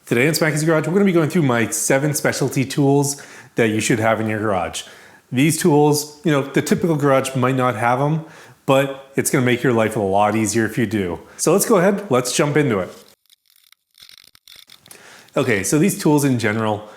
Today in Smackey's Garage, we're going to be going through my 7 specialty tools that you should have in your garage. These tools, the typical garage might not have them, but it's going to make your life a lot easier if you do. So let's go ahead, let's jump into it. Okay, so these tools in general,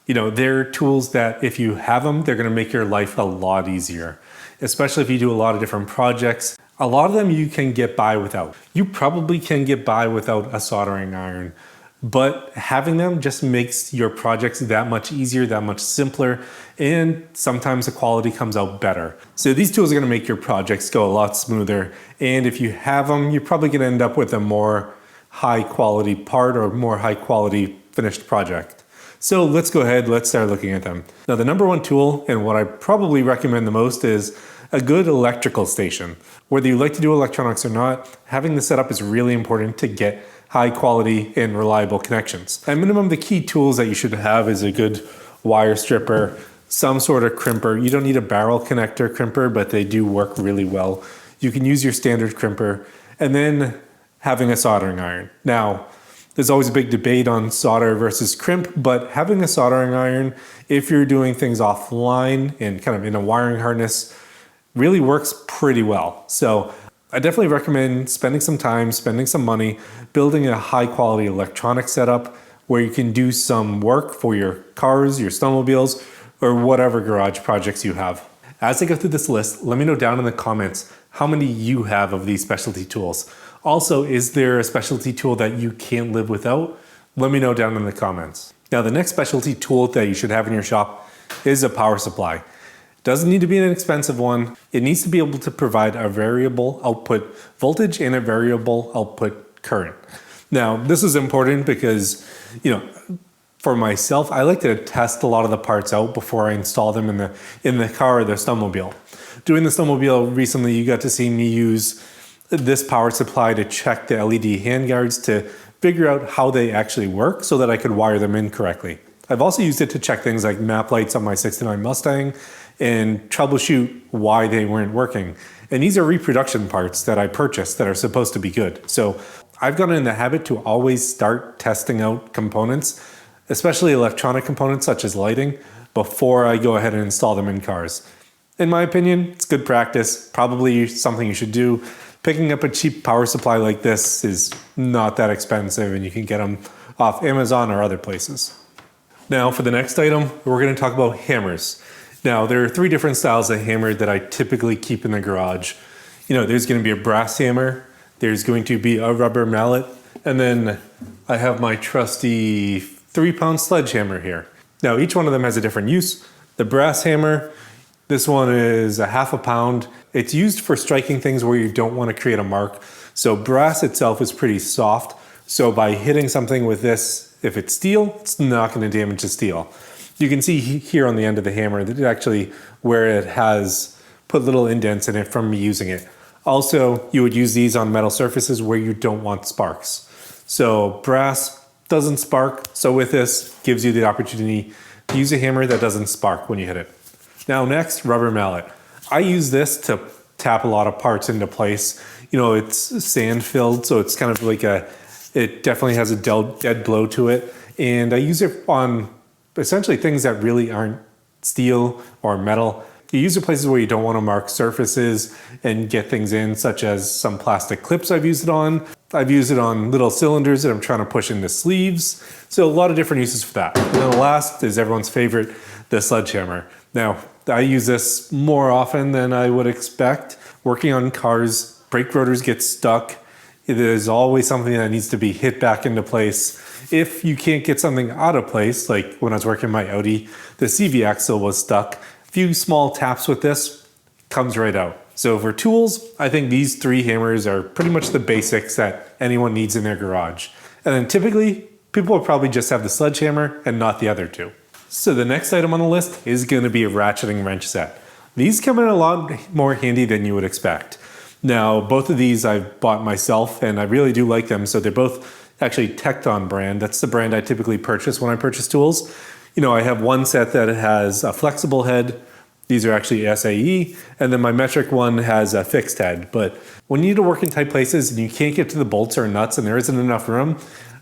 they're tools that if you have them, they're going to make your life a lot easier, especially if you do a lot of different projects. A lot of them you can get by without. You probably can get by without a soldering iron, but having them just makes your projects that much easier, that much simpler, and sometimes the quality comes out better. So these tools are going to make your projects go a lot smoother, and if you have them, you're probably going to end up with a more high quality part or more high quality finished project. So let's go ahead, let's start looking at them. Now the number one tool, and what I probably recommend the most, is a good electrical station. Whether you like to do electronics or not, having the setup is really important to get high quality and reliable connections. At minimum, the key tools that you should have is a good wire stripper, some sort of crimper. You don't need a barrel connector crimper, but they do work really well. You can use your standard crimper, and then having a soldering iron. Now, there's always a big debate on solder versus crimp, but having a soldering iron, if you're doing things offline and kind of in a wiring harness, really works pretty well. So I definitely recommend spending some time, spending some money, building a high quality electronic setup where you can do some work for your cars, your snowmobiles, or whatever garage projects you have. As I go through this list, let me know down in the comments how many you have of these specialty tools. Also, is there a specialty tool that you can't live without? Let me know down in the comments. Now, the next specialty tool that you should have in your shop is a power supply. Doesn't need to be an expensive one. It needs to be able to provide a variable output voltage and a variable output current. Now, this is important because, for myself, I like to test a lot of the parts out before I install them in the car or the snowmobile. Doing the snowmobile recently, you got to see me use this power supply to check the LED handguards to figure out how they actually work so that I could wire them in correctly. I've also used it to check things like map lights on my '69 Mustang and troubleshoot why they weren't working. And these are reproduction parts that I purchased that are supposed to be good. So I've gotten in the habit to always start testing out components, especially electronic components such as lighting, before I go ahead and install them in cars. In my opinion, it's good practice, probably something you should do. Picking up a cheap power supply like this is not that expensive, and you can get them off Amazon or other places. Now for the next item, we're going to talk about hammers. Now there are 3 different styles of hammer that I typically keep in the garage. There's going to be a brass hammer, there's going to be a rubber mallet, and then I have my trusty 3-pound sledgehammer here. Now each one of them has a different use. The brass hammer, this one is a ½ pound. It's used for striking things where you don't want to create a mark. So brass itself is pretty soft. So by hitting something with this, if it's steel, it's not going to damage the steel. You can see here on the end of the hammer that it actually, where it has put little indents in it from me using it. Also, you would use these on metal surfaces where you don't want sparks. So brass doesn't spark. So with this, gives you the opportunity to use a hammer that doesn't spark when you hit it. Now next, rubber mallet. I use this to tap a lot of parts into place. It's sand filled, so it's kind of like it definitely has a dead blow to it. And I use it on essentially things that really aren't steel or metal. You use it places where you don't want to mark surfaces and get things in, such as some plastic clips I've used it on. I've used it on little cylinders that I'm trying to push into sleeves. So a lot of different uses for that. And then the last is everyone's favorite, the sledgehammer. Now, I use this more often than I would expect. Working on cars, brake rotors get stuck. There's always something that needs to be hit back into place. If you can't get something out of place, like when I was working my Audi, the CV axle was stuck. A few small taps with this, comes right out. So for tools, I think these 3 hammers are pretty much the basics that anyone needs in their garage. And then typically, people will probably just have the sledgehammer and not the other 2. So the next item on the list is going to be a ratcheting wrench set. These come in a lot more handy than you would expect. Now, both of these I've bought myself, and I really do like them. So they're both actually Tecton brand. That's the brand I typically purchase when I purchase tools. I have one set that has a flexible head. These are actually SAE. And then my metric one has a fixed head. But when you need to work in tight places and you can't get to the bolts or nuts and there isn't enough room,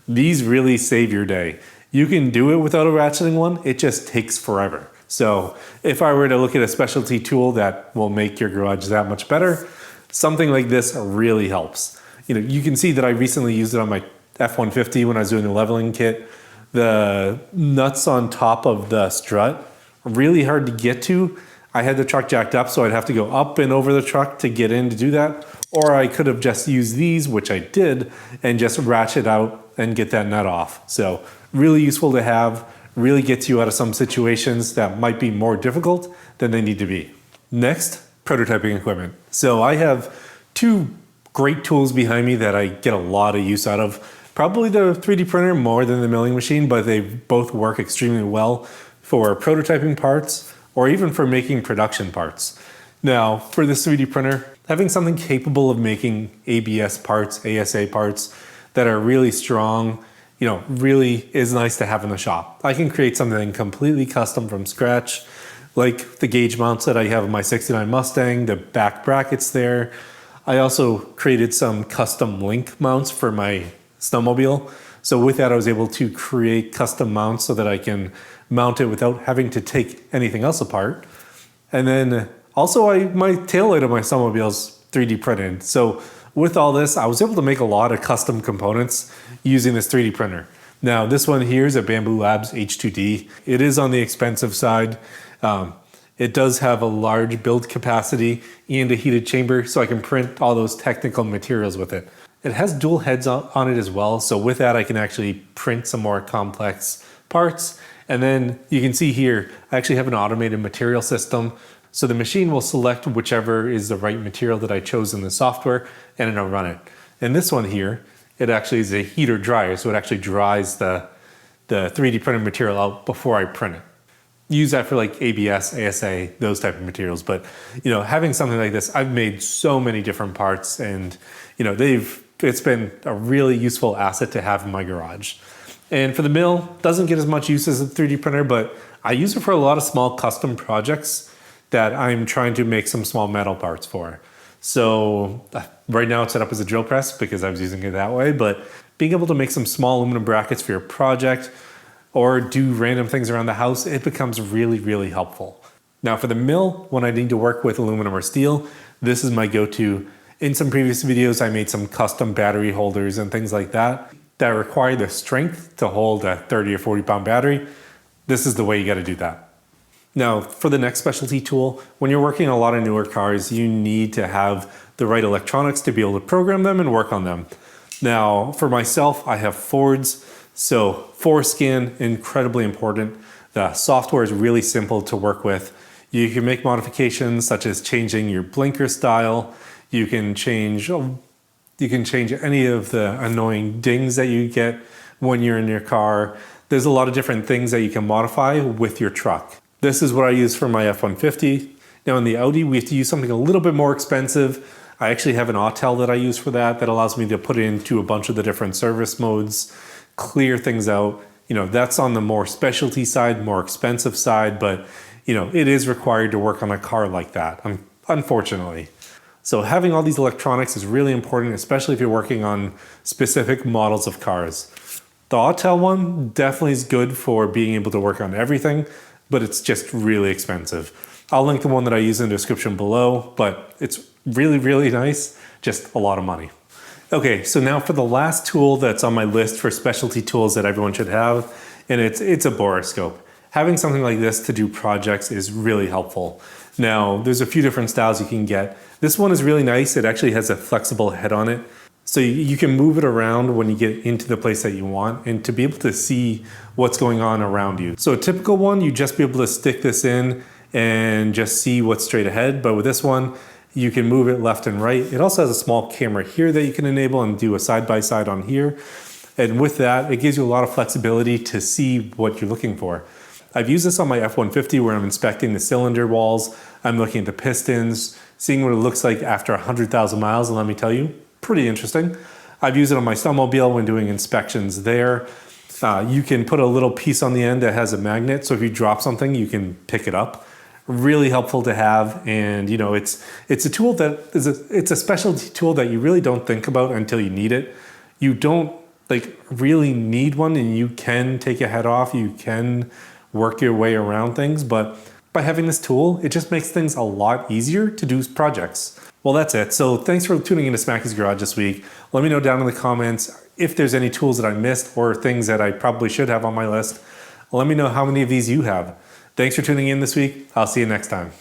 These really save your day. You can do it without a ratcheting one, it just takes forever. So if I were to look at a specialty tool that will make your garage that much better, something like this really helps. You can see that I recently used it on my F-150 when I was doing the leveling kit. The nuts on top of the strut are really hard to get to. I had the truck jacked up, so I'd have to go up and over the truck to get in to do that. Or I could have just used these, which I did, and just ratchet out and get that nut off. So really useful to have, really gets you out of some situations that might be more difficult than they need to be. Next, prototyping equipment. So I have two great tools behind me that I get a lot of use out of. Probably the 3D printer more than the milling machine, but they both work extremely well for prototyping parts or even for making production parts. Now, for this 3D printer, having something capable of making ABS parts, ASA parts that are really strong, really is nice to have in the shop. I can create something completely custom from scratch, like the gauge mounts that I have in my 69 Mustang, the back brackets there. I also created some custom link mounts for my snowmobile. So with that, I was able to create custom mounts so that I can mount it without having to take anything else apart. And then also my taillight of my snowmobile is 3D printed. So with all this, I was able to make a lot of custom components using this 3D printer. Now this one here is a Bambu Labs H2D. It is on the expensive side. It does have a large build capacity and a heated chamber, so I can print all those technical materials with it. It has dual heads on it as well, so with that I can actually print some more complex parts. And then you can see here, I actually have an automated material system. So the machine will select whichever is the right material that I chose in the software, and it'll run it. And this one here, it actually is a heater dryer, so it actually dries the 3D printed material out before I print it. Use that for like ABS, ASA, those type of materials. But having something like this, I've made so many different parts, and it's been a really useful asset to have in my garage. And for the mill, doesn't get as much use as a 3D printer, but I use it for a lot of small custom projects that I'm trying to make some small metal parts for. So right now it's set up as a drill press because I was using it that way, but being able to make some small aluminum brackets for your project or do random things around the house, it becomes really, really helpful. Now for the mill, when I need to work with aluminum or steel, this is my go-to. In some previous videos, I made some custom battery holders and things like that require the strength to hold a 30 or 40 pound battery. This is the way you got to do that. Now for the next specialty tool, when you're working on a lot of newer cars, you need to have the right electronics to be able to program them and work on them. Now for myself, I have Fords, so forescan, incredibly important. The software is really simple to work with. You can make modifications such as changing your blinker style. You can change any of the annoying dings that you get when you're in your car. There's a lot of different things that you can modify with your truck. This is what I use for my F-150. Now in the Audi, we have to use something a little bit more expensive. I actually have an autel that I use for that allows me to put it into a bunch of the different service modes, clear things out. That's on the more specialty side, more expensive side, but it is required to work on a car like that, unfortunately. So having all these electronics is really important, especially if you're working on specific models of cars. The autel one definitely is good for being able to work on everything, but it's just really expensive. I'll link the one that I use in the description below, but it's really, really nice, just a lot of money. Okay, so now for the last tool that's on my list for specialty tools that everyone should have, and it's a Borescope. Having something like this to do projects is really helpful. Now, there's a few different styles you can get. This one is really nice. It actually has a flexible head on it. So you can move it around when you get into the place that you want and to be able to see what's going on around you. So a typical one, you just be able to stick this in and just see what's straight ahead. But with this one, you can move it left and right. It also has a small camera here that you can enable and do a side-by-side on here. And with that, it gives you a lot of flexibility to see what you're looking for. I've used this on my F-150 where I'm inspecting the cylinder walls. I'm looking at the pistons, seeing what it looks like after 100,000 miles, and let me tell you, pretty interesting. I've used it on my snowmobile when doing inspections there. You can put a little piece on the end that has a magnet, so if you drop something, you can pick it up. Really helpful to have, and it's a tool that it's a specialty tool that you really don't think about until you need it. You don't like really need one, and you can take a head off, you can work your way around things, but by having this tool, it just makes things a lot easier to do projects. Well, that's it. So thanks for tuning into Smackey's Garage this week. Let me know down in the comments if there's any tools that I missed or things that I probably should have on my list. Let me know how many of these you have. Thanks for tuning in this week. I'll see you next time.